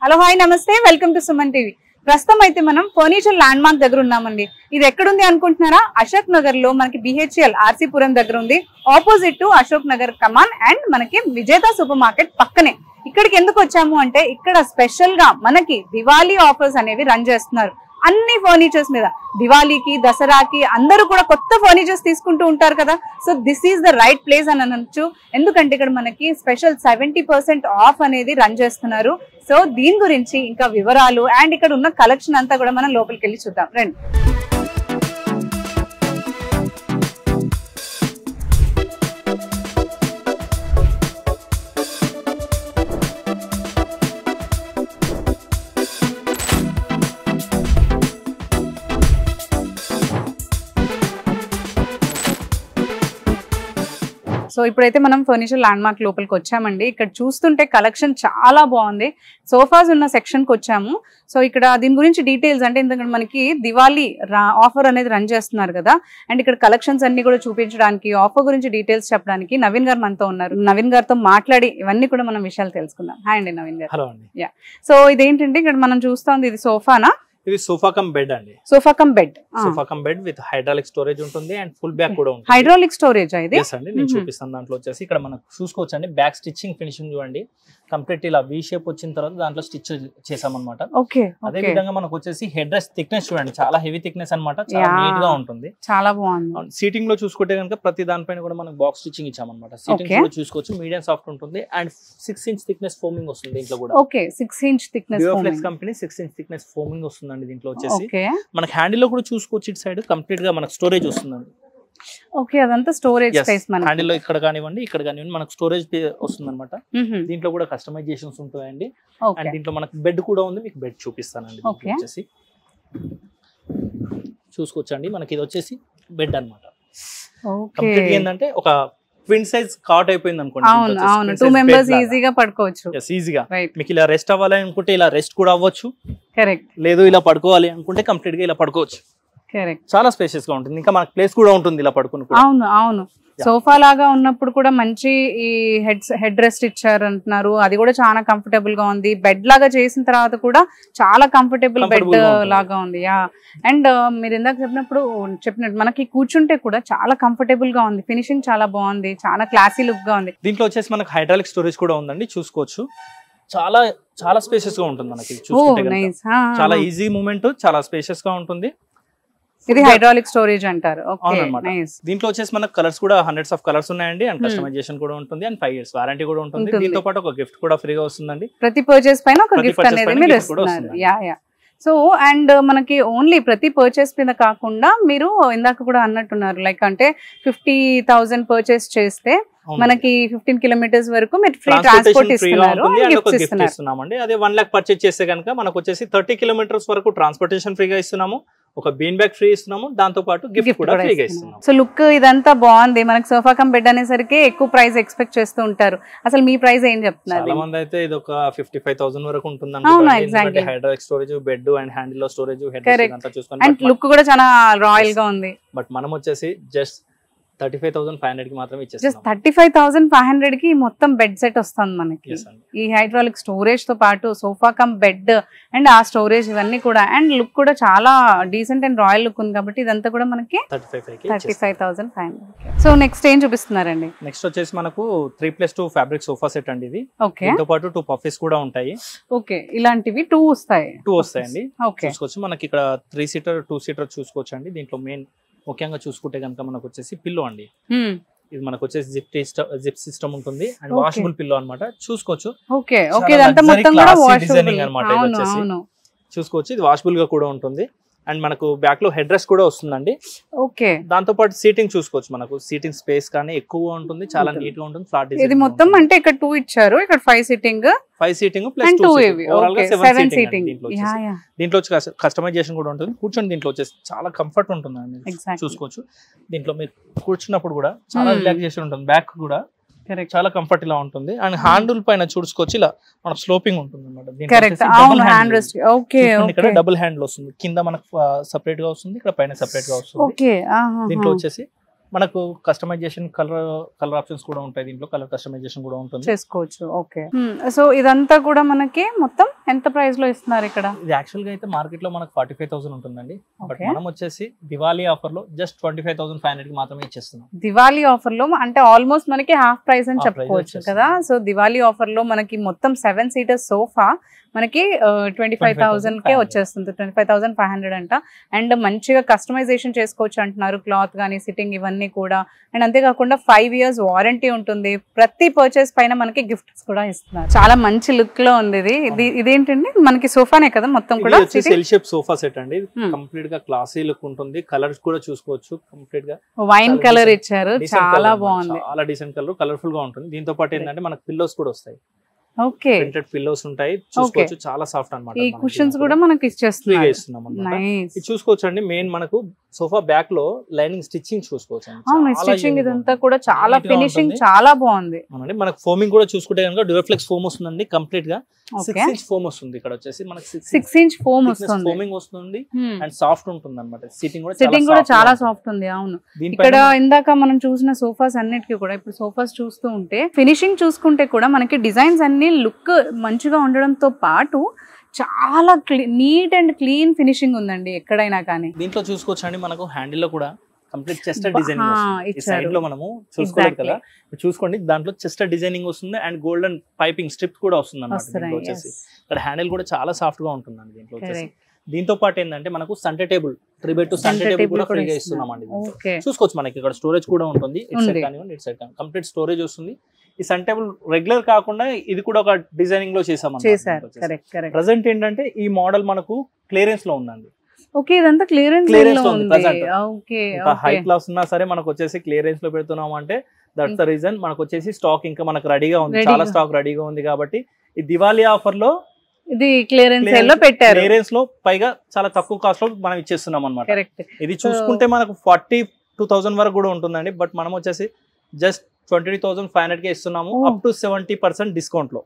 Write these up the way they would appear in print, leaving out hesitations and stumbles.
Hello hi నమస్తే welcome to Suman TV. ప్రస్తుతం అయితే మనం ఫర్నిచర్ ల్యాండ్ మార్క్ దగ్గర ఉన్నామండి. ఇది ఎక్కడుంది అనుకుంటున్నారా? అశోక్ నగర్ లో మనకి BHL ఆర్సీపురం దగ్గర ఉంది. Opposite to Ashok Nagar come on and మనకి విజేత సూపర్ మార్కెట్ పక్కనే. ఇక్కడికి ఎందుకు వచ్చాము అంటే ఇక్కడ స్పెషల్ గా మనకి దివాళీ ఆఫర్స్ అనేవి రన్ చేస్తున్నారు. అన్ని ఫర్నిచర్స్ మీద దివాళీకి దసరాకి అందరూ కూడా కొత్త ఫర్నిచర్స్ తీసుకుంటూ ఉంటారు కదా. So this is the right place అని అనొచ్చు. ఎందుకంటే ఇక్కడ మనకి స్పెషల్ 70% ఆఫ్ అనేది రన్ చేస్తున్నారు. సో దీని గురించి ఇంకా వివరాలు అండ్ ఇక్కడ ఉన్న కలెక్షన్ అంతా కూడా మనం లోపలికి వెళ్ళి చూద్దాం రండి. సో ఇప్పుడైతే మనం ఫర్నిచర్ ల్యాండ్ మార్క్ లోపలికి వచ్చామండి. ఇక్కడ చూస్తుంటే కలెక్షన్ చాలా బాగుంది. సోఫాస్ ఉన్న సెక్షన్కి వచ్చాము. సో ఇక్కడ దీని గురించి డీటెయిల్స్ అంటే ఎందుకంటే మనకి దివాళీ ఆఫర్ అనేది రన్ చేస్తున్నారు కదా. అండ్ ఇక్కడ కలెక్షన్స్ అన్ని కూడా చూపించడానికి ఆఫర్ గురించి డీటెయిల్స్ చెప్పడానికి నవీన్ గారు మనతో ఉన్నారు. నవీన్ గారితో మాట్లాడి ఇవన్నీ కూడా మనం విషయాలు తెలుసుకుందాం. హాయ్ అండి నవీన్ గారు. హలో అండి. యా, సో ఇదేంటంటే ఇక్కడ మనం చూస్తోంది ఇది సోఫానా? ఇది సోఫా కమ్ బెడ్ అండి. Sofa cum bed. Sofa cum bed with hydraulic storage ఉంటుంది అండ్ ఫుల్ బ్యాక్ కూడా ఉంటుంది. హైడ్రాలిక్ స్టోరేజ్ ఇది? yes అండి, నేను చూపిస్తాను. దాంట్లో వచ్చేసి ఇక్కడ మనం చూసుకోవచ్చు అండి, బ్యాక్ స్టిచ్చింగ్ ఫినిషింగ్ చూడండి. కంప్లీట్ ఇలా వి షేప్ వచ్చిన తర్వాత దాంట్లో స్టిచ్ చేసామన్నమాట. ఓకే. అదే విధంగా మనకు వచ్చేసి హెడ్ రెస్ట్ థిక్నెస్ చూడండి, చాలా హెవీ థిక్నెస్ అన్నమాట. చాలా నీట్ గా ఉంటుంది, చాలా బాగుంది. సీటింగ్ లో చూసుకుంటే కనుక ప్రతి దానిపైన కూడా మనకు బాక్స్ స్టిచ్చింగ్ ఇచ్చామన్నమాట. సీటింగ్ కూడా చూసుకోవచ్చు, మీడియం సాఫ్ట్ ఉంటుంది అండ్ 6 ఇంచ్ థిక్నెస్ ఫోమింగ్ వస్తుంది దీంట్లో కూడా. Okay, 6 inch thickness Duroflex company 6 inch thickness foaming వస్తుందండి దీంట్లో వచ్చేసి. మనకి హ్యాండిల్ లో కూడా చూసుకోవచ్చు, ఇటు సైడ్ కంప్లీట్ గా మనకు స్టోరేజ్ వస్తుందండి. ఓకే, అదంతా స్టోరేజ్ స్పేస్ మనకి. హ్యాండిల్ లో ఇక్కడ కానివ్వండి ఇక్కడ కానివ్వండి మనకు స్టోరేజ్ వస్తుంది అనమాట. దీంట్లో కూడా కస్టమైజేషన్స్ ఉంటాయండి. అండ్ దీంట్లో మనకు బెడ్ కూడా ఉంది, మీకు బెడ్ చూపిస్తానండి. వచ్చేసి చూసుకోవచ్చండి, మనకి ఇది వచ్చేసి బెడ్ అనమాట. కంప్లీట్ ఏంటంటే ఒక ట్విన్ సైజ్ కాట్ అయిపోయింది అనుకోండి. అవును అవును, 2 మెంబర్స్ ఈజీగా పడుకోవచ్చు. ఈజీగా మీకు ఇలా రెస్ట్ అవ్వాలి అనుకుంటే ఇలా రెస్ట్ కూడా అవ్వచ్చు. కరెక్ట్. లేదు ఇలా పడుకోవాలి అనుకుంటే కంప్లీట్ గా ఇలా పడుకోవచ్చు. కరెక్ట్. చాలా స్పేషియస్ గా ఉంటుంది, ఇంకా మనకి ప్లేస్ కూడా ఉంటుంది ఇలా పడుకుని. అవును అవును, సోఫా లాగా ఉన్నప్పుడు కూడా మంచి ఈ హెడ్ రెస్ట్ ఇచ్చారు అంటున్నారు. అది కూడా చాలా కంఫర్టబుల్ గా ఉంది. బెడ్ లాగా చేసిన తర్వాత కూడా చాలా కంఫర్టబుల్ బెడ్ లాగా ఉంది. యా, అండ్ మీరు ఇందాక చెప్పినట్టు మనకి కూర్చుంటే కూడా చాలా కంఫర్టబుల్ గా ఉంది. ఫినిషింగ్ చాలా బాగుంది, చాలా క్లాసీ లుక్ గా ఉంది. దీంట్లో వచ్చేసి మనకి హైడ్రాలిక్ స్టోరేజ్ కూడా ఉందండి, చూసుకోవచ్చు. చాలా చాలా స్పేషియస్ గా ఉంటుంది మనకి. చూసుకుంటే చాలా ఈజీ మూవ్మెంట్, చాలా స్పేషియస్ గా ఉంటుంది. ఇది హైడ్రాలిక్ స్టోరేజ్ అంటారు. దీంట్లో వచ్చేసి మనకు కలర్స్ కూడా హండ్రెడ్స్ ఆఫ్ కలర్స్ ఉన్నాయండి అండ్ కస్టమైజేషన్ కూడా ఉంటుంది అండ్ 5 years వారంటీ కూడా ఉంటుంది. దీంతో పాటు ఒక గిఫ్ట్ కూడా ఫ్రీగా వస్తుందండి. ప్రతి పర్చేస్ పైన ఒక గిఫ్ట్ అనేది మీరు ఇస్తున్నారు. Yeah yeah. సో అండ్ మనకి ఓన్లీ ప్రతి పర్చేస్ మీద కాకుండా మీరు ఇందాక కూడా అన్నట్టున్నారు, లైక్ అంటే 50,000 పర్చేస్ చేస్తే మనకి 15 kilometers వరకు మీరు ఫ్రీ ట్రాన్స్పోర్ట్ ఇస్తున్నారు. అదే 1 lakh పర్చేస్ చేస్తే కనుక మనకు వచ్చేసి 30 kilometers వరకు ట్రాన్స్పోర్టేషన్ ఫ్రీగా ఇస్తున్నాము, ఒక బీన్ బ్యాగ్ ఫ్రీ ఇస్తున్నాము, దాంతో పాటు గిఫ్ట్ కూడా ఫ్రీగా ఇస్తున్నాము. సో లుక్ ఇదంతా బాగుంది. మనకి సోఫా కమ్ బెడ్ అనేసరికి ఎక్కువ ప్రైస్ ఎక్స్పెక్ట్ చేస్తూ ఉంటారు. అసలు మీ ప్రైస్ ఏం చెప్తున్నారు? చాలా మంది అయితే ఇది ఒక 55,000 వరకు ఉంటుంది అనుకుంటున్నారు. Hydraulic storage, bed and handle లో స్టోరేజ్, హెడ్ అంతా చూసుకొని అండ్ లుక్ కూడా చాలా రాయల్ గా ఉంది. బట్ మనం వచ్చేసి జస్ట్ 35,500 కి మాత్రమే ఇచ్చేస్తాం. జస్ట్ 35,500 కి మొత్తం బెడ్ సెట్ వస్తుంది మనకి. ఈ హైడ్రాలిక్ స్టోరేజ్ తో పాటు సోఫా కమ్ బెడ్ అండ్ ఆ స్టోరేజ్ ఇవన్నీ కూడా అండ్ లుక్ కూడా చాలా డీసెంట్ అండ్ రాయల్ లుక్ ఉంది. కాబట్టి ఇదంతా కూడా మనకి 35,500. సో నెక్స్ట్ ఏం చూపిస్తున్నారండి? నెక్స్ట్ వచ్చేసి మనకు 3+2 ఫ్యాబ్రిక్ సోఫా సెట్ అండి ఇది. ఓకే. దీంతో పాటు 2 పఫీస్ కూడా ఉంటాయి. ఓకే, ఇలాంటివి 2 వస్తాయండి. చూసుకోవచ్చు. మనకి ఇక్కడ 3 seater 2 seater చూసుకోవచ్చు అండి. దీంట్లో మెయిన్ ముఖ్యంగా చూసుకుంటే కనుక మనకు వచ్చేసి పిల్లో అండి. ఇది మనకు వచ్చేసి జిప్ సిస్టమ్ ఉంటుంది అండ్ వాషబుల్ పిల్లో అన్నమాట. చూసుకోవచ్చు. ఓకే ఓకే, ఇదంతా మొత్తం కూడా వాషబుల్ అన్నమాట. ఇది వచ్చేసి చూసుకోవచ్చు, ఇది వాషబుల్ గా కూడా ఉంటుంది అండ్ మనకు బ్యాక్ లో హెడ్ రెస్ట్ కూడా వస్తుందండి. ఓకే. దాంతో పాటు సీటింగ్ చూసుకోవచ్చు, మనకు సీటింగ్ స్పేస్ కానీ ఎక్కువ ఉంటుంది, చాలా నీట్ గా ఉంటుంది. ఫ్లాట్ ఇది మొత్తం అంటే ఇక్కడ 2 ఇచ్చారు, ఇక్కడ 5 సీటింగ్ ప్లస్ 2 ఓవరాల్ గా 7 సీటింగ్. దీంట్లో కస్టమైజేషన్ కూడా ఉంటుంది. కూర్చొని దీంట్లో వచ్చేసి చాలా కంఫర్ట్ ఉంటుందండి. చూసుకోవచ్చు, దీంట్లో మీరు కూర్చున్నప్పుడు కూడా చాలా రిలాక్సేషన్ ఉంటుంది. బ్యాక్ కూడా చాలా కంఫర్ట్ ఇలా ఉంటుంది అండ్ హ్యాండిల్ పైన చూసుకోవచ్చు, ఇలా మన స్లోపింగ్ ఉంటుంది అన్నమాట. ఇక్కడ డబుల్ హ్యాండిల్ వస్తుంది, కింద మనకు సెపరేట్ గా వస్తుంది, ఇక్కడ పైన సెపరేట్ గా వస్తుంది. దీంట్లో వచ్చేసి మనకు కస్టమైజేషన్ కలర్ ఆప్షన్స్ కూడా ఉంటాయి దీంట్లో, కలర్ కస్టమైజేషన్ కూడా ఉంటుంది, చేసుకోవచ్చు. ఓకే. సో ఇదంతా కూడా మనకి మొత్తం ఎంత ప్రైస్ లో ఇస్తున్నారు ఇక్కడ? ఇది యాక్చువల్ గా అయితే మార్కెట్ లో మనకు 45,000 ఉంటుందండి. బట్ మనం వచ్చేసి దివాళీ ఆఫర్ లో జస్ట్ 25,500 కి మాత్రమే ఇచ్చేస్తున్నాం. దివాళీ ఆఫర్ లో అంటే ఆల్మోస్ట్ మనకి హాఫ్ ప్రైస్ అని చెప్పుకోవచ్చు కదా. సో దివాళీ ఆఫర్ లో మనకి మొత్తం 7 సీటర్ సోఫా మనకి 25,000 కే వచ్చేస్తుంది. 25,500 అంట. అండ్ మంచిగా కస్టమైజేషన్ చేసుకోవచ్చు అంటున్నారు, క్లాత్ గానీ సిట్టింగ్ ఇవన్నీ కూడా. అండ్ అంతేకాకుండా 5 years వారంటీ ఉంటుంది. ప్రతి పర్చేస్ పైన మనకి గిఫ్ట్స్ కూడా ఇస్తున్నారు. చాలా మంచి లుక్ లో ఉంది ఇది. ఇదేంటండి మనకి సోఫానే కదా మొత్తం కూడా? ఎల్ షేప్ సోఫా సెట్ అండి. కంప్లీట్ గా క్లాసీ లుక్ ఉంటుంది. కలర్స్ కూడా చూసుకోవచ్చు. కంప్లీట్ గా వైన్ కలర్ ఇచ్చారు, చాలా బాగుంది, చాలా డీసెంట్ కలర్, కలర్ఫుల్ గా ఉంటుంది. దీంతో పాటు ఏంటంటే మనకు పిల్లోస్ కూడా వస్తాయి. ఓకే, ప్రింటెడ్ పిల్లోస్ ఉంటాయి, చూసుకోవచ్చు. చాలా సాఫ్ట్ అన్నమాట. ఈ కుషన్స్ కూడా మనకి ఇచ్చేస్తున్నాం. ఇది చూసుకోవచ్చు అండి. మెయిన్ మనకు సోఫా బ్యాక్ లో లైనింగ్ స్టిచ్చింగ్ చూసుకోవచ్చు. స్టిచ్చింగ్ ఇదంతా కూడా చాలా ఫినిషింగ్ చాలా బాగుంది. మనకు ఫోమింగ్ కూడా చూసుకుంటే కనుక డ్యూరఫ్లెక్స్ ఫోమ్ వస్తుందండి. కంప్లీట్ గా 6 inch ఫోమ్ వస్తుంది. ఇక్కడ వచ్చేసి మనకి 6 inch ఫోమ్ వస్తుంది, ఫోమింగ్ వస్తుంది అండ్ సాఫ్ట్ ఉంటుంది అన్నమాట. సిట్టింగ్ కూడా చాలా సాఫ్ట్ ఉంది. అవును, ఇక్కడ ఇందాక మనం చూసిన సోఫాస్ అన్నిటికీ కూడా ఇప్పుడు సోఫాస్ చూస్తూ ఉంటే ఫినిషింగ్ చూసుకుంటే కూడా మనకి డిజైన్స్ అన్ని లుక్ మంచిగా ఉండడంతో పాటు చాలా నీట్ అండ్ క్లీన్ ఫినిషింగ్ ఉందండి ఎక్కడైనా కానీ. దీంట్లో చూసుకోవచ్చు అండి మనకు హ్యాండిల్ లో కూడా కంప్లీట్ చెస్ట్ డిజైనింగ్ సైడ్ లో మనము చూసుకోలేదు కదా, చూసుకోండి. దాంట్లో చెస్ట్ డిజైనింగ్ వస్తుంది అండ్ గోల్డెన్ పైపింగ్ స్ట్రిప్ కూడా వస్తుంది అన్నమాట. వచ్చేసి ఇక్కడ హ్యాండిల్ కూడా చాలా సాఫ్ట్ గా ఉంటుందండి దీంట్లో వచ్చేసి. దీంతో పాటు ఏంటంటే మనకు సంటే టేబుల్ 3x2 సంటే టేబుల్ కూడా ఫ్రీగా ఇస్తున్నామండి. చూసుకోవచ్చు. మనకి ఇక్కడ స్టోరేజ్ కూడా ఉంటుంది. ఇట్ సైడ్ కానివ్వండి ఇట్ సైడ్ కానివ్వండి కంప్లీట్ స్టోరేజ్ వస్తుంది. ఈ సన్ టేబుల్ రెగ్యులర్ కాకుండా ఇది కూడా ఒక డిజైనింగ్ లో చేసామన్నమాట. ప్రెసెంట్ ఏంటంటే ఈ మోడల్ మనకు క్లియరెన్స్ లో ఉందండి. ఓకే, ఇదంతా క్లియరెన్స్ లో ఉంది. ఓకే, హై క్లాస్ ఉన్నా సరే మనకు వచ్చేసి క్లియరెన్స్ లో పెడుతున్నాం అంటే దట్స్ ద రీజన్. మనకు వచ్చేసి స్టాక్ ఇంకా మనకు రెడీగా ఉంది, చాలా స్టాక్ రెడీగా ఉంది. కాబట్టి ఈ దివాళీ ఆఫర్ లో ఇది క్లియరెన్స్ లో పెట్టారు. క్లియరెన్స్ లో పైగా చాలా తక్కువ కాస్ట్ లో మనం ఇచ్చేస్తున్నాం అన్నమాట. ఇది చూసుకుంటే మనకు 42,000 వరకు కూడా ఉంటుందండి. బట్ మనం వచ్చేసి జస్ట్ 22,500 కే ఇస్తున్నాము, అప్ టు 70% డిస్కౌంట్ లో.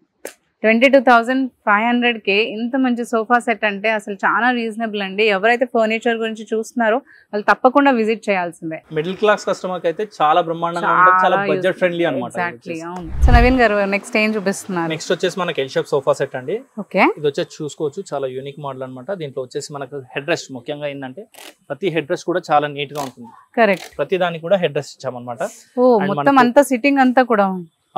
22,500 కే ఇంత మంచి సోఫా సెట్ అంటే అసలు చాలా రీజనబుల్ అండి. ఎవరైతే ఫర్నిచర్ గురించి చూస్తున్నారో వాళ్ళు తప్పకుండా విజిట్ చేయాల్సిందే. మిడిల్ క్లాస్ కస్టమర్ కి అయితే చాలా బ్రహ్మాండంగా ఉంటుంది, చాలా బడ్జెట్ ఫ్రెండ్లీ అన్నమాట. ఎగ్జాక్ట్లీ, అవును. సో నవీన్ గారు నెక్స్ట్ ఏం చూపిస్తున్నారు? నెక్స్ట్ వచ్చేసి మనకి ఎల్ షేప్ సోఫా సెట్ అండి. ఓకే, ఇది వచ్చేసి చూసుకోవచ్చు చాలా యూనిక్ మోడల్ అన్నమాట. దీంట్లో వచ్చేసి మనకు హెడ్ రెస్ట్ ముఖ్యంగా ఏంటంటే ప్రతి హెడ్ రెస్ట్ కూడా చాలా నీట్ గా ఉంటుంది. కరెక్ట్, ప్రతి దానికి కూడా హెడ్ రెస్ట్ ఇచ్చామన్నమాట. మొత్తం అంతా సిట్టింగ్ అంతా కూడా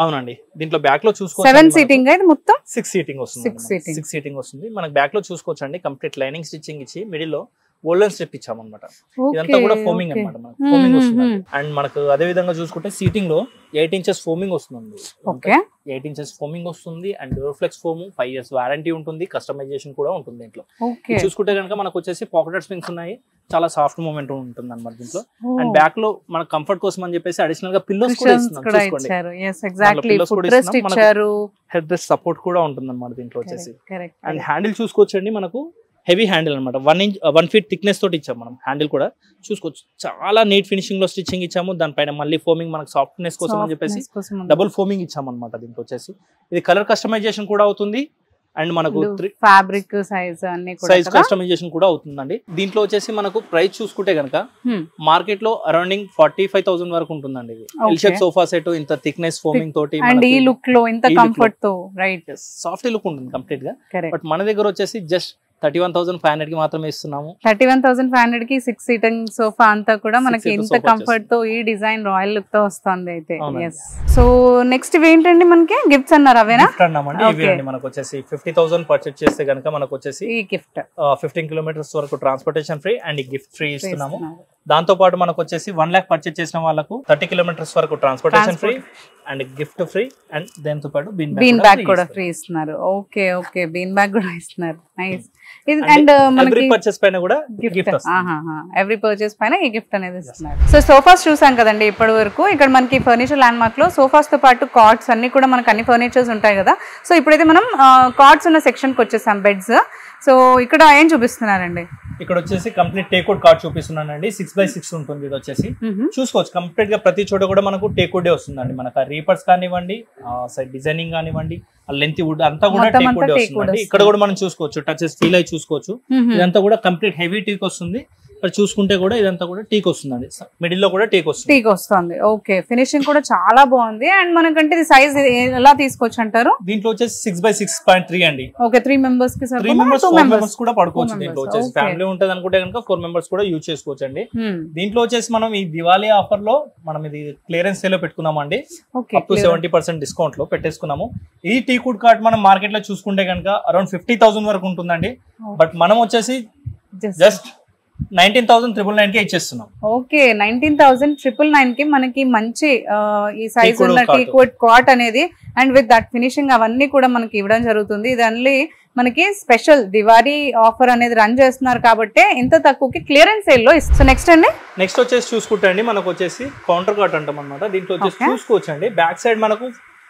అవునండి. దీంట్లో బ్యాక్ లో చూసుకోవచ్చు 7 సీటింగ్ అయితే మొత్తం 6 సీటింగ్ వస్తుంది. 6 సీటింగ్ వస్తుంది. మనకి బ్యాక్ లో చూసుకోవచ్చు అండి. కంప్లీట్ లైనింగ్ స్టిచ్చింగ్ ఇచ్చి మిడిల్ లో గోల్డెన్ స్ట్రిప్ ఇచ్చామన్నమాట. ఇదంతా కూడా ఫోమింగ్ అన్నమాట. మనకు ఫోమింగ్ వస్తుంది. అండ్ మనకు అదే విధంగా చూసుకుంటే సీటింగ్ లో 8 inches ఫోమింగ్ వస్తుంది. ఓకే, 8 inches ఫోమింగ్ వస్తుంది అండ్ డ్యూరఫ్లెక్స్ ఫోమ్ 5 years వారంటీ ఉంటుంది. కస్టమైజేషన్ కూడా ఉంటుంది దీంట్లో. చూసుకుంటే కనుక మనకు వచ్చేసి పాకెట్ స్ప్రింగ్స్ ఉన్నాయి, చాలా సాఫ్ట్ మూమెంట్ ఉంటుంది అన్నమాట దీంట్లో. అండ్ బ్యాక్ లో మన కంఫర్ట్ కోసం అని చెప్పేసి అడిషనల్ గా పిల్లోస్ కూడా ఇస్తున్నాం. హెడ్ రెస్ట్ సపోర్ట్ కూడా ఉంటుంది అన్నమాట దీంట్లో వచ్చేసి. అండ్ హ్యాండిల్ చూసుకోవచ్చు అండి. మనకు హెవీ హ్యాండిల్ అనమాట. 1 feet థిక్నెస్ తోటి ఇచ్చాము మనం హ్యాండిల్ కూడా. చూసుకోవచ్చు చాలా నీట్ ఫినిషింగ్ లో స్టిచ్చింగ్ ఇచ్చాము. దానిపైన మళ్ళీ ఫోమింగ్ మనకు సాఫ్ట్నెస్ కోసం అని చెప్పేసి డబుల్ ఫోమింగ్ ఇచ్చాము అనమాట దీంట్లో వచ్చేసి. ఇది కలర్ కస్టమైజేషన్ కూడా అవుతుంది అండ్ మనకు ఫ్యాబ్రిక్ సైజ్ కస్టమైజేషన్ కూడా అవుతుందండి. దీంట్లో వచ్చేసి మనకు ప్రైస్ చూసుకుంటే కనుక మార్కెట్ లో అరౌండింగ్ 45,000 వరకు ఉంటుందండి. ఇది ఎల్ షేప్ సోఫా సెట్ ఇంత థిక్నెస్ ఫోమింగ్ తోటి ఈ లుక్ లో ఇంత కంఫర్ట్ తో రైట్ సాఫ్ట్ లుక్ ఉంటుంది కంప్లీట్ గా. బట్ మన దగ్గర వచ్చేసి జస్ట్ 31,500 కి మాత్రమే ఇస్తున్నాము. 31,500 కి 6 సీటింగ్ సోఫా అంతా కూడా మనకి ఇంత కంఫర్ట్ తో ఈ డిజైన్ రాయల్ లుక్ తో వస్తుంది అయితే. సో నెక్స్ట్ ఏంటండి మనకి గిఫ్ట్స్ అన్నారు అవేనా? మనకు వచ్చేసి 50,000 పర్చేస్ చేస్తే కనుక మనకు వచ్చేసి ఈ గిఫ్ట్ 15 kilometers వరకు transportation free and gift free ఇస్తున్నాము. దాంతో పాటు మనకు వచ్చేసి 1 lakh పర్చేస్ చేసిన వాళ్ళకు 30 kilometers వరకు transportation free and gift free and దాంతో పాటు బీన్ బ్యాగ్ కూడా ఫ్రీ ఇస్తున్నారు. ఓకే ఓకే, బీన్ బ్యాగ్ కూడా ఇస్తున్నారు. నైస్. అండ్ ఎవ్రీ పర్చేస్ పైన కూడా గిఫ్ట్ ఎవ్రీ పర్చేస్ పైన ఈ గిఫ్ట్ అనేది ఇస్తున్నారు. సో సోఫాస్ చూసాం కదండి ఇప్పటి వరకు. ఇక్కడ మనకి ఫర్నిచర్ ల్యాండ్ మార్క్ లో సోఫాస్ తో పాటు కార్డ్స్ అన్ని కూడా మనకు అన్ని ఫర్నిచర్స్ ఉంటాయి కదా. సో ఇప్పుడైతే మనం కార్డ్స్ ఉన్న సెక్షన్ కి వచ్చేసాం, బెడ్స్. సో ఇక్కడ ఏం చూపిస్తున్నారండి? ఇక్కడ వచ్చేసి కంప్లీట్ టేక్వుడ్ కార్డ్ చూపిస్తున్నానండి. 6x6 ఉంటుంది. ఇది వచ్చేసి చూసుకోవచ్చు కంప్లీట్ గా ప్రతి చోట కూడా మనకు టేక్వుడ్ వస్తుందండి. మనకు రీపర్స్ కానివ్వండి, సైడ్ డిజైనింగ్ కానివ్వండి, లెంత్ వుడ్ అంతా కూడా టేక్వుడ్ వస్తుంది. ఇక్కడ కూడా మనం చూసుకోవచ్చు టచెస్ ఫీల్ అయి చూసుకోవచ్చు. ఇదంతా కూడా కంప్లీట్ హెవీ టీక్ వస్తుంది చూసుకుంటే కూడా ఇదంతా కూడా టీక్ వస్తుందండి, మిడిల్ లో కూడా టీక్ వస్తుంది. ఓకే, ఫినిషింగ్ కూడా చాలా బాగుంది. అండ్ మనకంటే ఇది సైజ్ ఎలా తీసుకోవచ్చు అంటారు? దీంట్లో వచ్చేసి 6x6.3 అండి. ఓకే, 3 మెంబర్స్ కి 3 మెంబర్స్ 4 మెంబర్స్ కూడా పడుకోవచ్చు. దీంట్లో వచ్చేసి ఫ్యామిలీ ఉంటది అనుకుంటే కనుక 4 మెంబర్స్ కూడా యూజ్ చేసుకోవచ్చు అండి. దీంట్లో వచ్చేసి మనం ఈ దివాళీ ఆఫర్ లో మనం ఇది క్లియరెన్స్ సేల్ లో పెట్టుకున్నామండి. అప్ టు 70% డిస్కౌంట్ లో పెట్టేసుకున్నాము. ఈ టీ కుడ్ కార్ట్ మనం మార్కెట్ లో చూసుకుంటే కనుక అరౌండ్ 50,000 వరకు ఉంటుందండి. బట్ మనం వచ్చేసి జస్ట్ 19,999 కి ఇచ్చేస్తున్నాం. ఓకే, 19,999 కి మనకి మంచి ఈ సైజ్ ఉన్న టీ కుడ్ కార్ట్ అనేది అండ్ విత్ దట్ ఫినిషింగ్ అవన్నీ కూడా మనకి ఇవ్వడం జరుగుతుంది. ఇది ఓన్లీ మనకి స్పెషల్ దివాళీ ఆఫర్ అనేది రన్ చేస్తున్నారు కాబట్టి ఇంత తక్కువకి క్లియరెన్స్ సేల్ లో ఇస్తుంది. నెక్స్ట్ అండి, నెక్స్ట్ వచ్చేసి చూసుకుంటే అండి మనకు వచ్చేసి కౌంటర్ కార్ట్ అంటాం అనమాట. దీంట్లో వచ్చేసి చూసుకోవచ్చు అండి, బ్యాక్ సైడ్ మనకు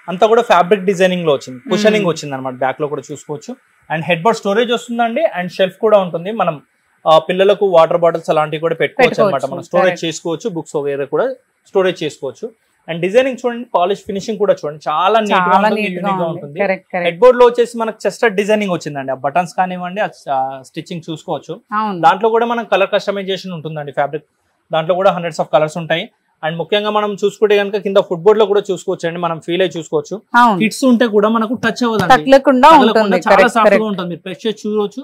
అంతా కూడా ఫ్యాబ్రిక్ డిజైనింగ్ లో వచ్చింది, కుషనింగ్ వచ్చింది అనమాట. బ్యాక్ లో కూడా చూసుకోవచ్చు. అండ్ హెడ్ బోర్డ్ స్టోరేజ్ వస్తుందండి. అండ్ షెల్ఫ్ కూడా ఉంటుంది. మనం పిల్లలకు వాటర్ బాటిల్స్ అలాంటివి కూడా పెట్టుకోవచ్చు అనమాట. మనం స్టోరేజ్ చేసుకోవచ్చు, బుక్స్ వేరే కూడా స్టోరేజ్ చేసుకోవచ్చు. అండ్ డిజైనింగ్ చూడండి, పాలిష్ ఫినిషింగ్ కూడా చూడండి, చాలా నీట్ గా ఉంటుంది. హెడ్ బోర్డ్ లో వచ్చేసి మనకు చెస్ట్ డిజైనింగ్ వచ్చిందండి. ఆ బటన్స్ కానివ్వండి, స్టిచ్చింగ్ చూసుకోవచ్చు. దాంట్లో కూడా మనం కలర్ కస్టమైజేషన్ ఉంటుందండి. ఫ్యాబ్రిక్ దాంట్లో కూడా హండ్రెడ్స్ ఆఫ్ కలర్స్ ఉంటాయి. అండ్ ముఖ్యంగా మనం చూసుకుంటే కనుక కింద ఫుట్బోర్డ్ లో కూడా చూసుకోవచ్చు అండి, మనం ఫీల్ అయ్యి చూసుకోవచ్చు. కిట్స్ ఉంటే కూడా మనకు టచ్ అవ్వదండి, చాలా సాఫ్ట్ గా ఉంటుంది. మీరు ప్రెస్ చేసి చూడవచ్చు,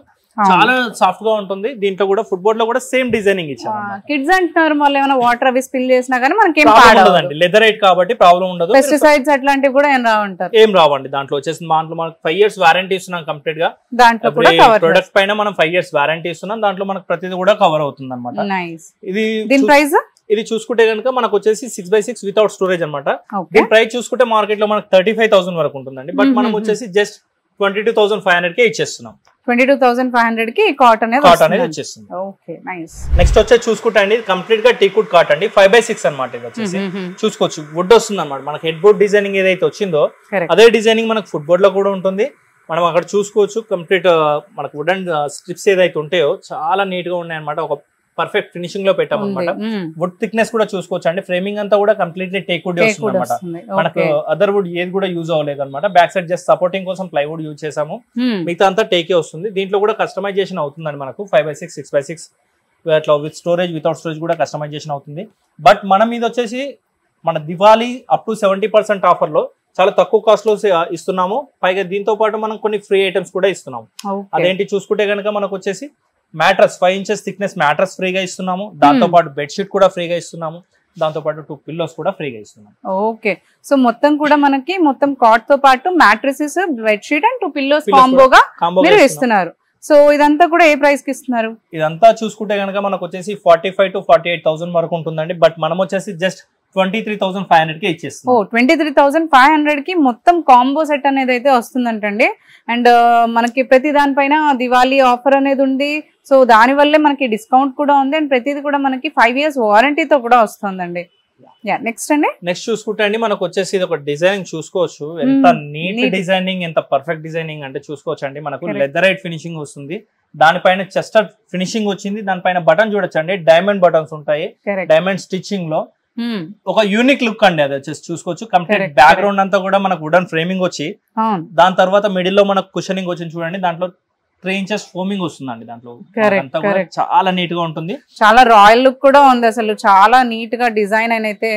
చాలా సాఫ్ట్ గా ఉంటుంది. దీంట్లో కూడా ఫుట్బోర్డ్ లో కూడా సేమ్ డిజైనింగ్ ఇచ్చారు. కిడ్స్ అంటున్నారు, మళ్ళీ ఏమైనా వాటర్ అవి స్పిల్ చేసినా కానీ మనకి ఉండదండి, లెదరైట్ కాబట్టి ప్రాబ్లం ఉండదు. పెస్టిసైడ్స్ అట్లాంటివి కూడా ఏం రావండి. దాంట్లో వచ్చేసి దాంట్లో మనకు 5 years వారంటీ ఇస్తున్నాం కంప్లీట్ గా. దాంట్లో ప్రొడక్ట్ పైన మనం 5 years వారంటీ ఇస్తున్నాం. దాంట్లో మనకు ప్రతిదీ కూడా కవర్ అవుతుంది అనమాట. ఇది దీని ప్రైస్ ఇది చూసుకుంటే కనుక మనకు వచ్చేసి 6x6 వితౌట్ స్టోరేజ్ అనమాట. దీని ప్రైస్ చూసుకుంటే మార్కెట్ లో మనకు 35,000 వరకు ఉంటుందండి. బట్ మనం వచ్చేసి జస్ట్ 22,500 కే ఇచ్చేస్తున్నాం. 22,500 కి కాట్ అనేది ఇచ్చేస్తుంది. Okay, nice. నెక్స్ట్ వచ్చేసి చూసుకుంటే అండి కంప్లీట్ గా టీకుడ్ కాట్ అండి. 5x6 అనమాట. ఇది వచ్చేసి చూసుకోవచ్చు, వుడ్ వస్తుంది అనమాట. మనకి హెడ్ బోర్డ్ డిజైనింగ్ ఏదైతే వచ్చిందో అదే డిజైనింగ్ మనకు ఫుట్బోర్డ్ లో కూడా ఉంటుంది. మనం అక్కడ చూసుకోవచ్చు, కంప్లీట్ మనకు వుడెన్ స్ట్రిప్స్ ఏదైతే ఉంటాయో చాలా నీట్ గా ఉన్నాయి అనమాట. ఒక పర్ఫెక్ట్ ఫినిషింగ్ లో పెట్టాం అనమాట. వుడ్ థిక్నెస్ కూడా చూసుకోవచ్చు అండి. ఫ్రేమింగ్ అంతా కూడా కంప్లీట్లీ టేక్ వుడ్ వస్తుంది అనమాట. మనకు అదర్ వుడ్ ఏది కూడా యూజ్ అవ్వలేదు అనమాట. బ్యాక్ సైడ్ జస్ట్ సపోర్టింగ్ కోసం ప్లైవుడ్ యూజ్ చేసాము, మిగతా అంతా టేకే వస్తుంది. దీంట్లో కూడా కస్టమైజేషన్ అవుతుందండి మనకు. 5x6 6x6 అట్లా విత్ స్టోరేజ్ వితౌట్ స్టోరేజ్ కూడా కస్టమైజేషన్ అవుతుంది. బట్ మనం ఇది వచ్చేసి మన దివాళీ అప్ టు 70% ఆఫర్ లో చాలా తక్కువ కాస్ట్ లో ఇస్తున్నాము. పైగా దీంతో పాటు మనం కొన్ని ఫ్రీ ఐటమ్స్ కూడా ఇస్తున్నాము. అదేంటి చూసుకుంటే కనుక మనకు వచ్చేసి మ్యాట్రస్ 5 inches థిక్నెస్ మ్యాట్రస్ ఫ్రీగా ఇస్తున్నాము. దాంతో పాటు బెడ్షీట్ కూడా ఫ్రీగా ఇస్తున్నాము. దాంతో పాటు 2 పిల్లోస్ కూడా ఫ్రీగా ఇస్తున్నాం. ఓకే, సో మొత్తం కూడా మనకి మొత్తం కాట్ తో పాటు మ్యాట్రసెస్, బెడ్షీట్ అండ్ 2 పిల్లోస్ కాంబోగా మీరు ఇస్తున్నారు. సో ఇదంతా కూడా ఏ ప్రైస్ కి ఇస్తున్నారు? ఇదంతా చూసుకుంటే కనుక మనకు వచ్చేసి 45,000 to 48,000 వరకు ఉంటుందండి. బట్ మనం వచ్చేసి జస్ట్ 23,500 కి ఇచ్చేస్తాం. 23,500 కి మొత్తం కాంబో సెట్ అనేది అయితే వస్తుందంటండి. అండ్ మనకి ప్రతి దానిపైన దివాళీ ఆఫర్ అనేది ఉంది. సో దాని వల్లే మనకి డిస్కౌంట్ కూడా ఉంది. అండ్ ప్రతిది కూడా మనకి 5 years వారంటీతో కూడా వస్తుందండి. నెక్స్ట్ అండి, నెక్స్ట్ చూసుకుంటే అండి మనకు వచ్చేసి ఇది ఒక డిజైనింగ్ చూసుకోవచ్చు. ఎంత నీట్ డిజైనింగ్, ఎంత పర్ఫెక్ట్ డిజైనింగ్ అంటే చూసుకోవచ్చు అండి. మనకు లెదరైట్ ఫినిషింగ్ వస్తుంది. దానిపైన చెస్టర్ ఫినిషింగ్ వచ్చింది. దానిపైన బటన్ చూడొచ్చు అండి, డైమండ్ బటన్స్ ఉంటాయి. డైమండ్ స్టిచ్చింగ్ లో ఒక యూనిక్ లుక్ అండి. అది వచ్చేసి చూసుకోవచ్చు. కంప్లీట్ బ్యాక్గ్రౌండ్ అంతా కూడా మనకు వుడెన్ ఫ్రేమింగ్ వచ్చి దాని తర్వాత మిడిల్ లో మనకు కుషనింగ్ వచ్చింది చూడండి. దాంట్లో 3 inches ఫోమింగ్ వస్తుందండి. దాంట్లో చాలా నీట్ గా ఉంటుంది. చాలా రాయల్ లుక్ కూడా ఉంది. అసలు చాలా నీట్ గా డిజైన్ అయితే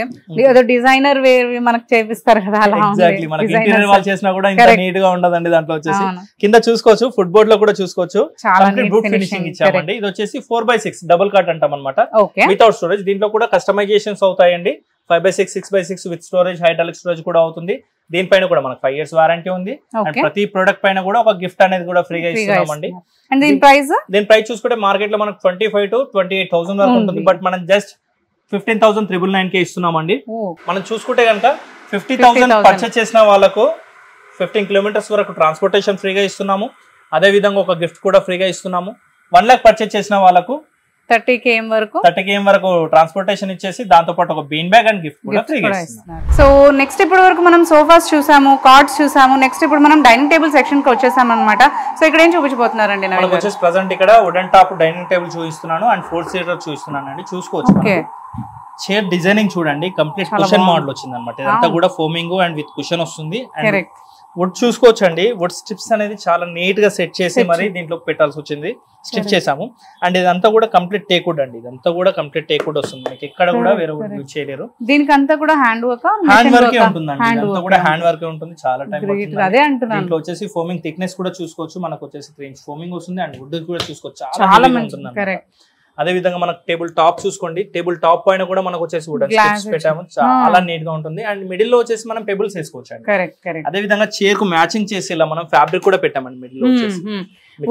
డిజైనర్ మనకు చేపిస్తారు కదా, అలా ఎగ్జాక్ట్లీ మనకి ఇంటీరియర్ వాల్ చేసినా కూడా ఇంత నీట్ గా ఉండదండి. దాంట్లో వచ్చేసి కింద చూసుకోవచ్చు, ఫుట్బోర్డ్ లో కూడా చూసుకోవచ్చు, కంప్లీట్ ఫినిషింగ్ ఇచ్చామండి. ఇది వచ్చేసి 4x6 డబుల్ కాట్ అంటాం అనమాట, వితౌట్ స్టోరేజ్. దీంట్లో కూడా కస్టమైజేషన్స్ అవుతాయండి. 5x6 6x6 with storage, hydraulic storage కూడా అవుతుంది. దీనిపైన కూడా మనకు 5 years వారంటీ ఉంది. అండ్ ప్రతి ప్రొడక్ట్ పైన కూడా ఒక గిఫ్ట్ అనేది కూడా ఫ్రీగా ఇస్తున్నామండి. దీని ప్రైస్ చూసుకుంటే మార్కెట్ లో మనకు 25,000 to 28,000 వరకు ఉంటుంది. బట్ మనం జస్ట్ 15,999 కే ఇస్తున్నామండి. మనం చూసుకుంటే కనుక 50,000 పర్చేస్ చేసిన వాళ్ళకు 15 kilometers వరకు ట్రాన్స్పోర్టేషన్ ఫ్రీగా ఇస్తున్నాము. అదే విధంగా ఒక గిఫ్ట్ కూడా ఫ్రీగా ఇస్తున్నాము. 1 lakh పర్చేస్ చేసిన వాళ్ళకు 30 km వరకు ట్రాన్స్పోర్టేషన్ ఇచ్చేసి దాంతో పాటు ఒక బీన్ బ్యాగ్ అండ్ గిఫ్ట్ కూడా ఫ్రీగా ఇస్తున్నాం. సో నెక్స్ట్ ఇప్పటి వరకు మనం సోఫాస్ చూసాము, కార్డ్స్ చూసాము. నెక్స్ట్ ఇప్పుడు మనం డైనింగ్ టేబుల్ సెక్షన్ కి వచ్చేసాం అనమాట. సో ఇక్కడ ఏం చూపించబోతున్నారండి? మనకు వచ్చేసి ప్రెసెంట్ ఇక్కడ వుడెన్ టాప్ డైనింగ్ టేబుల్ చూపిస్తున్నాను అండ్ 4-seater చూపిస్తున్నాను అండి. చూసుకోవచ్చు. చైర్ డిజైనింగ్ చూడండి, కంప్లీట్ కుషన్ మోడల్ వచ్చింది అనమాట. ఇదంతా కూడా ఫోమింగ్ అండ్ విత్ కుషన్ వస్తుంది. అండ్ వుడ్ చూసుకోవచ్చండి. వుడ్ స్ట్రిప్స్ అనేది చాలా నీట్ గా సెట్ చేసి మరి దీంట్లో పెట్టాల్సి వచ్చింది. స్టిచ్ చేసాము. అండ్ ఇదంతా కూడా కంప్లీట్ టేక్ వుడ్ అండి. ఇదంతా కూడా కంప్లీట్ టేక్ వుడ్ వస్తుంది. మీకు ఎక్కడ కూడా వేరే వుడ్ యూజ్ చేయలేరు. దీనికి అంతా కూడా హ్యాండ్ వర్క్ ఉంటుందండి. ఇదంతా కూడా హ్యాండ్ వర్క్ ఉంటుంది. చాలా టైం పడుతుంది. అదే అంటున్నాను. దీంట్లో వచ్చేసి ఫోమింగ్ థిక్నెస్ కూడా చూసుకోవచ్చు. మనకు వచ్చేసి 3 ఇంచ్ ఫోమింగ్ వస్తుంది. అండ్ వుడ్ కూడా చూసుకోవచ్చు. చాలా ఉంటుంది. అదే విధంగా మనకు టేబుల్ టాప్ చూసుకోండి. టేబుల్ టాప్ పైన కూడా మనకు వచ్చేసి వుడెన్ స్టిక్స్ పెట్టాము. చాలా నీట్ గా ఉంటుంది. అండ్ మిడిల్ లో వచ్చేసి మనం పెబుల్స్ వేసుకోవచ్చు అండి. అదే విధంగా చైర్ కు మ్యాచింగ్ చేసేలా మనం ఫ్యాబ్రిక్ కూడా పెట్టామండి మిడిల్ లో వచ్చేసి.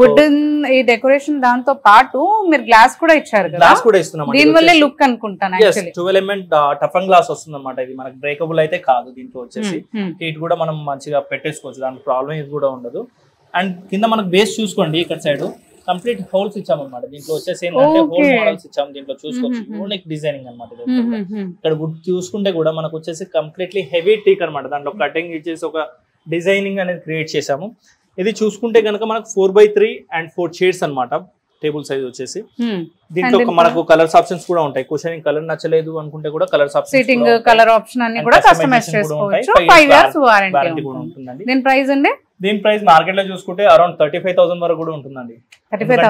వుడెన్ ఈ డెకరేషన్ దాంతో పాటు మీరు గ్లాస్ కూడా ఇచ్చారు కదా. గ్లాస్ కూడా ఇస్తున్నాం. దీని వల్లే లుక్ అనుకుంటాను. 12 mm టఫన్ గ్లాస్ వస్తుంది అన్నమాట. ఇది మనకు బ్రేకబుల్ అయితే కాదు. దీంట్లో వచ్చేసి హీట్ కూడా మనం మంచిగా పెట్టేసుకోవచ్చు. దానికి ప్రాబ్లం ఇది కూడా ఉండదు. అండ్ కింద మనకు బేస్ చూసుకోండి. ఇక్కడ సైడ్ కంప్లీట్ హోల్స్ ఇచ్చామన్నమాట. దీంట్లో వచ్చేసి ఏంటంటే హోల్ మోడల్స్ ఇచ్చాము. దీంట్లో చూసుకోవచ్చు యూనిక్ డిజైనింగ్ అనమాట. ఇక్కడ వుడ్ చూసుకుంటే కూడా మనకు వచ్చేసి కంప్లీట్లీ హెవీ టీక్ అనమాట. దాంట్లో కటింగ్ ఇచ్చేసి ఒక డిజైనింగ్ అనేది క్రియేట్ చేసాము. ఇది చూసుకుంటే కనుక మనకు 4x3 and 4 షేడ్స్ అనమాట. టేబుల్ సైజ్ వచ్చేసి దీంట్లో మనకు కలర్స్ ఆప్షన్స్ కూడా ఉంటాయి. కుషనింగ్ కలర్ నచ్చలేదు అనుకుంటే కూడా colours option, sitting colour option అన్ని కూడా కస్టమైజ్ చేసుకోవచ్చు. 5 years వారంటీ కూడా ఉంటుందండి. దీని ప్రైస్ అండి? దీని ప్రైస్ మార్కెట్ లో చూసుకుంటే అరౌండ్ 35,000 వరకు కూడా ఉంటుందండి.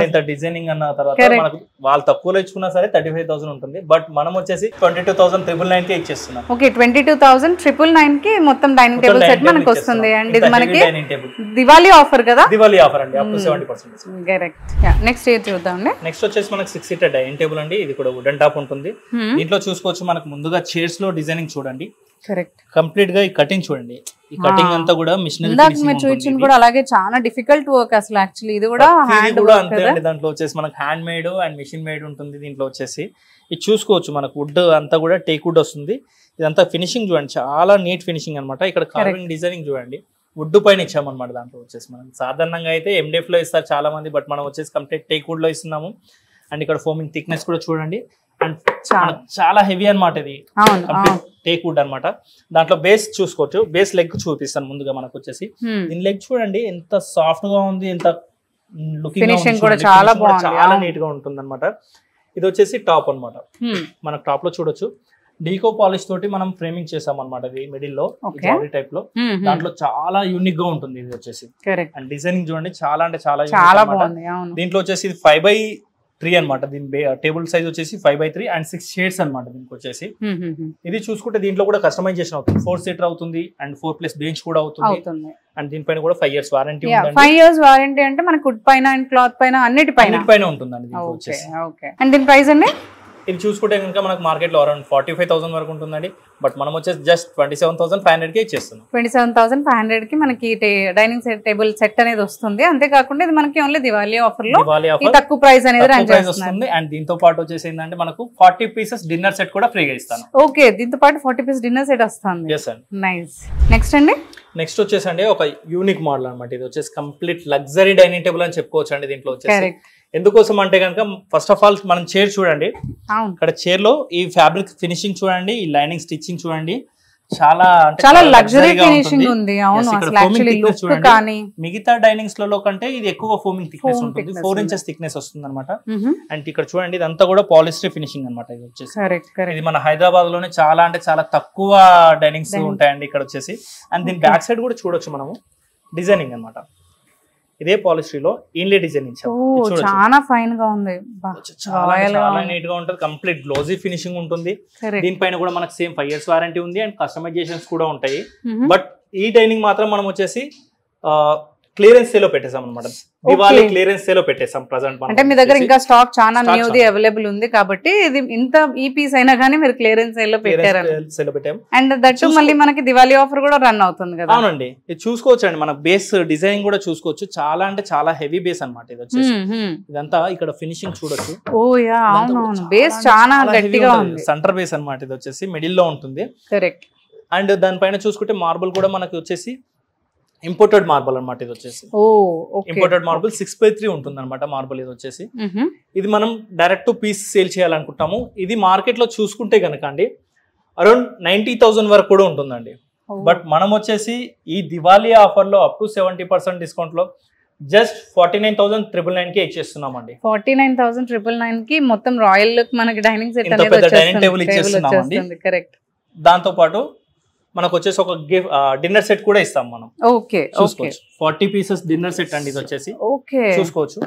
ఇంత డిజైనింగ్ అన్న తర్వాత మనకు వాళ్ళు తక్కువలో ఇచ్చుకున్నా సరే 35,000 ఉంటుంది. బట్ మనం వచ్చేసి 22,999 కి ఇచ్చేస్తున్నాం. ఓకే, 22,999 కి మొత్తం డైనింగ్ టేబుల్ సెట్ మనకు వస్తుంది. అండ్ ఇది మనకి దివాళీ ఆఫర్ కదా. దివాళీ ఆఫర్ అండి. Up to 70%. కరెక్ట్. నెక్స్ట్ ఏది చూద్దాండి. నెక్స్ట్ వచ్చేసి మనకి 6 seater డైనింగ్ టేబుల్ అండి. ఇది కూడా వుడెన్ టాప్ ఉంటుంది. దీంట్లో చూసుకోవచ్చు మనకు ముందుగా చైర్స్ లో డిజైనింగ్ చూడండి. కరెక్ట్. కంప్లీట్ గా ఈ కటింగ్ చూడండి. ఈ కటింగ్ అంతా కూడా మిషనరీ ఫినిషింగ్ కూడా అలాగే చాలా డిఫికల్ట్ వర్క్ అసలు. యాక్చువల్లీ ఇది కూడా హ్యాండ్ కూడా అంతే అండి. దాంట్లో వచ్చేసి మనకు hand made and machine made ఉంటుంది. దీంట్లో వచ్చేసి ఇది చూసుకోవచ్చు మనకు వుడ్ అంతా కూడా టేక్ వుడ్ వస్తుంది. ఇదంతా ఫినిషింగ్ చూడండి. చాలా నీట్ ఫినిషింగ్ అనమాట. ఇక్కడ కార్వింగ్ డిజైనింగ్ చూడండి. వుడ్ పైన ఇచ్చామన్నమాట. దాంట్లో వచ్చేసి మనం సాధారణంగా అయితే MDF లో ఇస్తారు చాలా మంది. బట్ మనం వచ్చేసి కంప్లీట్ టేక్ వుడ్ లో ఇస్తున్నాము. అండ్ ఇక్కడ ఫోమింగ్ థిక్నెస్ కూడా చూడండి. అండ్ చాలా హెవీ అనమాట. ఇది టేక్ వుడ్ అనమాట. దాంట్లో బేస్ చూసుకోవచ్చు. బేస్ లెగ్ చూపిస్తాను ముందుగా. మనకు వచ్చేసి దీని లెగ్ చూడండి ఎంత సాఫ్ట్ గా ఉంది. ఎంత లుకింగ్ కూడా చాలా నీట్ గా ఉంటుంది అనమాట. ఇది వచ్చేసి టాప్ అనమాట. మనకు టాప్ లో చూడొచ్చు డీకో పాలిష్ తోటి మనం ఫ్రేమింగ్ చేసాం అనమాట. ఇది మిడిల్ లో జాలీ టైప్ లో. దాంట్లో చాలా యూనిక్ గా ఉంటుంది ఇది వచ్చేసి. అండ్ డిజైనింగ్ చూడండి చాలా అంటే చాలా బాగుంది. దీంట్లో వచ్చేసి 5x3 అనమాట. దీని టేబుల్ సైజ్ వచ్చేసి 5x3 and 6 షేడ్స్ అనమాట. దీనికి వచ్చేసి ఇది చూసుకుంటే దీంట్లో కూడా కస్టమైజేషన్ అవుతుంది. 4 seater అవుతుంది అండ్ 4+ బెంచ్ కూడా అవుతుంది. అండ్ దీనిపైన కూడా 5 years వారంటీ ఉంటుంది. 5 years వారంటీ అంటే మనకు వుడ్ పైన అండ్ క్లాత్ పైన అన్నిటిపైన ఉంటుందండి. దీనికి వచ్చేసి అండ్ దీని ప్రైస్ అండి? ఇది చూసుకుంటే కనుక మనకు మార్కెట్ లో అరౌండ్ 45,000 వరకు ఉంటుందండి. బట్ మనం వచ్చేసి జస్ట్ 27,500 కి ఇచ్చేస్తున్నాం. 27,500 కి మనకి డైనింగ్ టేబుల్ సెట్ అనేది వస్తుంది. అంతేకాకుండా ఇది మనకి ఓన్లీ దివాళీ ఆఫర్ లో తక్కువ ప్రైస్ అనేది వస్తుంది. అండ్ దీంతో పాటు వచ్చేసి ఏంటంటే మనకు 40 pieces డిన్నర్ సెట్ కూడా ఫ్రీగా ఇస్తాను. ఓకే, దీంతో పాటు 40 pieces డిన్నర్ సెట్ వస్తుంది. నైస్. నెక్స్ట్ అండి? నెక్స్ట్ వచ్చేసి అండి ఒక యూనిక్ మోడల్ అనమాట. ఇది వచ్చేసి కంప్లీట్ లగ్జరీ డైనింగ్ టేబుల్ అని చెప్పుకోవచ్చు అండి. దీంట్లో వచ్చేసి ఎందుకోసం అంటే కనుక ఫస్ట్ ఆఫ్ ఆల్ మనం చైర్ చూడండి. ఇక్కడ చైర్ లో ఈ ఫ్యాబ్రిక్ ఫినిషింగ్ చూడండి. ఈ లైనింగ్ స్టిచ్చింగ్ చూడండి. చాలా లగ్జరీ ఫినిషింగ్ ఉంది. అవును, అసలు యాక్చువల్లీ లుక్ కానీ మిగతా డైనింగ్స్ లలో కంటే ఇది ఎక్కువ ఫోమింగ్ థిక్నెస్ ఉంటుంది. 4 inches థిక్నెస్ వస్తుంది అనమాట. అండ్ ఇక్కడ చూడండి ఇదంతా కూడా పాలిస్టర్ ఫినిషింగ్ అనమాట. ఇది వచ్చేసి ఇది మన హైదరాబాద్ లోనే చాలా అంటే చాలా తక్కువ డైనింగ్స్ ఉంటాయండి ఇక్కడ వచ్చేసి. అండ్ దీని బ్యాక్ సైడ్ కూడా చూడొచ్చు మనము డిజైనింగ్ అనమాట. ఇదే పాలిస్టరీలో ఇన్లే డిజైన్ ఇచ్చాము. చాలా ఫైన్ గా ఉంది. చాలా నీట్ గా ఉంటుంది. కంప్లీట్ గ్లోజీ ఫినిషింగ్ ఉంటుంది. దీనిపైన కూడా మనకు సేమ్ 5 years వారంటీ ఉంది. అండ్ కస్టమైజేషన్స్ కూడా ఉంటాయి. బట్ ఈ డైనింగ్ మాత్రం మనం వచ్చేసి క్లియరెన్స్ సేల్ లో పెట్టేసాం అనమాట. దివాళీ క్లియరెన్స్ సేల్ లో పెట్టేసాం ప్రెజెంట్. అంటే మీ దగ్గర ఇంకా స్టాక్ చాలా న్యూది అవైలబుల్ ఉంది కాబట్టి ఇది ఇంత ఈ పీస్ అయినా కానీ మీరు క్లియరెన్స్ సేల్ లో పెట్టారు. అండ్ దట్ మళ్ళీ మనకి దివాళీ ఆఫర్ కూడా రన్ అవుతుంది కదా. అవునండి, ఇది చూసుకోవచ్చు అండి. మన బేస్ డిజైనింగ్ కూడా చూసుకోవచ్చు. చాలా అంటే చాలా హెవీ బేస్ అనమాట. ఇది వచ్చేసి ఇదంతా ఇక్కడ ఫినిషింగ్ చూడొచ్చు. ఓ యా, అవునవును, బేస్ చాలా గట్టిగా ఉంది. సెంటర్ బేస్ అనమాట. ఇది వచ్చేసి మిడిల్ లో ఉంటుంది. కరెక్ట్. అండ్ దానిపైన చూసుకుంటే మార్బుల్ కూడా మనకి వచ్చేసి ఇంపోర్టెడ్ మార్బుల్ అనమాట. ఇది వచ్చేసి ఇంపోర్టెడ్ మార్బుల్ 6x3 ఉంటుంది అనమాట. మార్బుల్ ఇది వచ్చేసి ఇది మనం డైరెక్ట్ పీస్ సేల్ చేయాలనుకుంటాము. ఇది మార్కెట్ లో చూసుకుంటే కనుక అండి అరౌండ్ 90,000 వరకు కూడా ఉంటుందండి. బట్ మనం వచ్చేసి ఈ దివాళీ ఆఫర్ లో అప్ టు 70% డిస్కౌంట్ లో జస్ట్ 49,999 కి ఇచ్చేస్తున్నామండి. 49,999 కి మొత్తం రాయల్ లుక్ మనకి డైనింగ్ సెట్ అనేది డైనింగ్ టేబుల్ ఇచ్చేస్తున్నామండి. కరెక్ట్. దాంతో పాటు మనకు వచ్చేసి ఒక గిఫ్ట్ డిన్నర్ సెట్ కూడా ఇస్తాం మనం. ఓకే చూసుకోవచ్చు 40 pieces డిన్నర్ సెట్ అండి ఇది వచ్చేసి. ఓకే చూసుకోవచ్చు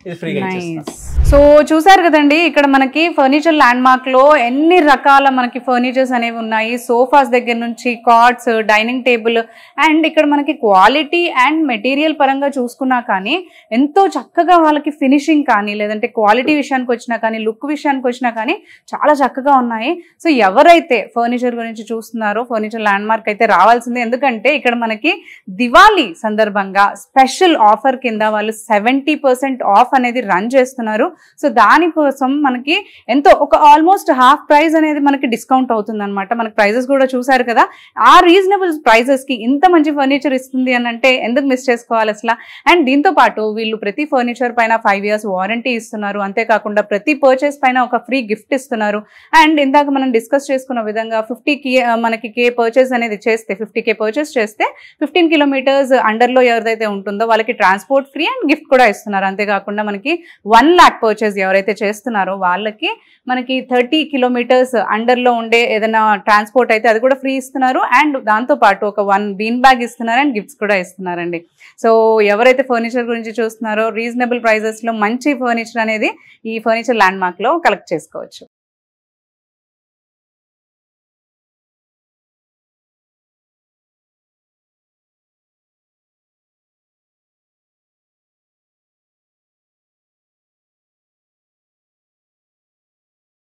ఇది ఫ్రీగా ఇచ్చేస్తాం. సో చూసారు కదండి, ఇక్కడ మనకి ఫర్నిచర్ ల్యాండ్ మార్క్ లో ఎన్ని రకాల మనకి ఫర్నిచర్స్ అనేవి ఉన్నాయి. సోఫాస్ దగ్గర నుంచి కార్డ్స్, డైనింగ్ టేబుల్, అండ్ ఇక్కడ మనకి క్వాలిటీ అండ్ మెటీరియల్ పరంగా చూసుకున్నా కానీ ఎంతో చక్కగా వాళ్ళకి ఫినిషింగ్ కానీ లేదంటే క్వాలిటీ విషయానికి వచ్చినా కానీ లుక్ విషయానికి వచ్చినా కానీ చాలా చక్కగా ఉన్నాయి. సో ఎవరైతే ఫర్నిచర్ గురించి చూస్తున్నారో ఫర్నిచర్ ల్యాండ్ మార్క్ అయితే రావాల్సిందే. ఎందుకంటే ఇక్కడ మనకి దివాళీ సందర్భంగా స్పెషల్ ఆఫర్ కింద వాళ్ళు 70% ఆఫ్ అనేది రన్ చేస్తున్నారు. సో దానికోసం మనకి ఎంతో ఒక ఆల్మోస్ట్ హాఫ్ ప్రైస్ అనేది మనకి డిస్కౌంట్ అవుతుంది అనమాట. మనకి ప్రైజెస్ కూడా చూసారు కదా, ఆ రీజనబుల్ ప్రైజెస్ కి ఇంత మంచి ఫర్నిచర్ ఇస్తుంది అని అంటే ఎందుకు మిస్ చేసుకోవాలి అసలు. అండ్ దీంతో పాటు వీళ్ళు ప్రతి ఫర్నిచర్ పైన 5 years వారంటీ ఇస్తున్నారు. అంతేకాకుండా ప్రతి పర్చేస్ పైన ఒక ఫ్రీ గిఫ్ట్ ఇస్తున్నారు. అండ్ ఇందాక మనం డిస్కస్ చేసుకున్న విధంగా 50K పర్చేస్ అనేది చేస్తే 50K పర్చేస్ చేస్తే 15 kilometers అండర్లో ఎవరైతే ఉంటుందో వాళ్ళకి ట్రాన్స్పోర్ట్ ఫ్రీ అండ్ గిఫ్ట్ కూడా ఇస్తున్నారు. అంతేకాకుండా మనకి 1 lakh పర్చేస్ ఎవరైతే చేస్తున్నారో వాళ్ళకి మనకి 30 kilometers అండర్లో ఉండే ఏదైనా ట్రాన్స్పోర్ట్ అయితే అది కూడా ఫ్రీ ఇస్తున్నారు. అండ్ దాంతో పాటు ఒక 1 bean bag ఇస్తున్నారు అండ్ గిఫ్ట్స్ కూడా ఇస్తున్నారండి. సో ఎవరైతే ఫర్నిచర్ గురించి చూస్తున్నారో రీజనబుల్ ప్రైజెస్ లో మంచి ఫర్నిచర్ అనేది ఈ ఫర్నిచర్ ల్యాండ్ మార్క్ లో కలెక్ట్ చేసుకోవచ్చు.